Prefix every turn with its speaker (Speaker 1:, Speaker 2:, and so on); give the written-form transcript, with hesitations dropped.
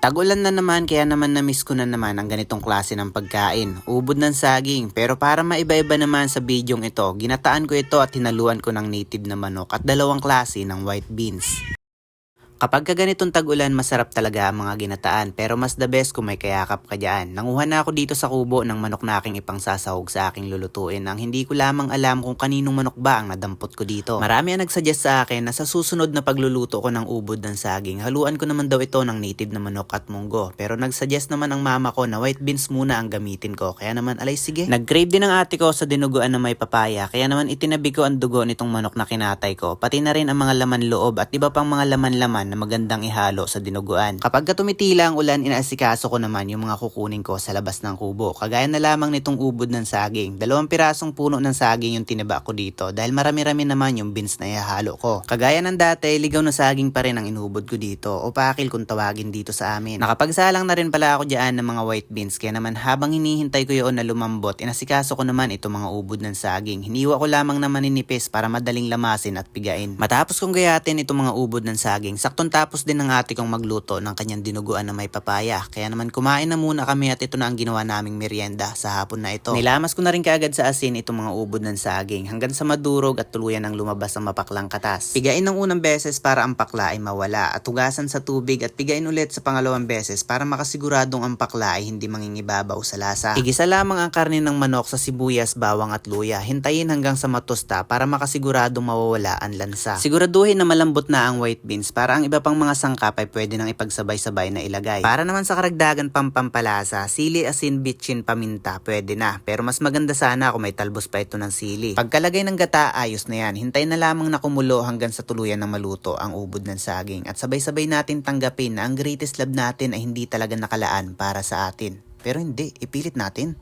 Speaker 1: Tag-ulan na naman kaya naman na-miss ko na naman ang ganitong klase ng pagkain. Ubod ng saging, pero para maiba-iba naman sa bidyong ito, ginataan ko ito at hinaluan ko ng native na manok at dalawang klase ng white beans. Kapag ka ganitong tag-ulan, masarap talaga ang mga ginataan, pero mas the best kung may kayakap ka dyan. Nanguha na ako dito sa kubo ng manok na aking ipangsasahog sa aking lulutuin ang hindi ko lamang alam kung kaninong manok ba ang nadampot ko dito. Marami ang nagsuggest sa akin na sa susunod na pagluluto ko ng ubod ng saging, haluan ko naman daw ito ng native na manok at munggo. Pero nagsuggest naman ang mama ko na white beans muna ang gamitin ko, kaya naman alay sige. Nag-crave din ang ate ko sa dinuguan na may papaya, kaya naman itinabi ko ang dugo nitong manok na kinatay ko, pati na rin ang mga laman loob at iba pang mga laman-laman na magandang ihalo sa dinuguan. Kapag tumitila ang ulan, inaasikaso ko naman yung mga kukunin ko sa labas ng kubo. Kagaya na lamang nitong ubod ng saging. 2 pirasong puno ng saging yung tinaba ko dito dahil marami-rami naman yung beans na ihalo ko. Kagaya ng dati, ligaw na saging pa rin ang inubod ko dito o pakil kung tawagin dito sa amin. Nakapagsalang na rin pala ako dyan ng mga white beans, kaya naman habang hinihintay ko yun na lumambot, inasikaso ko naman itong mga ubod ng saging. Hiniwa ko lamang naman ninipis para madaling lamasin at pigain. Matapos kong gayatin itong mga ubod ng saging, saktong tapos din ng ate kong magluto ng kanyang dinuguan na may papaya. Kaya naman kumain na muna kami at ito na ang ginawa naming merienda sa hapon na ito. Nilamas ko na rin kaagad sa asin itong mga ubod ng saging hanggang sa madurog at tuluyan ang lumabas ang mapaklang katas. Pigain ng unang beses para ang pakla ay mawala at hugasan sa tubig at pigain ulit sa pangalawang beses para makasiguradong ang pakla ay hindi mangingibabaw sa lasa. Igisa lamang ang karne ng manok sa sibuyas, bawang at luya. Hintayin hanggang sa matusta para makasiguradong mawawala ang lansa. Siguraduhin na malambot na ang white beans para ang iba pang mga sangkap ay pwede nang ipagsabay-sabay na ilagay. Para naman sa karagdagan pampalasa, sili, asin, bitchin, paminta, pwede na. Pero mas maganda sana kung may talbos pa ito ng sili. Pagkalagay ng gata, ayos na yan. Hintayin na lamang na kumulo hanggang sa tuluyan ng maluto ang ubod ng saging. At sabay-sabay natin tanggapin na ang greatest love natin ay hindi talaga nakalaan para sa atin. Pero hindi, ipilit natin.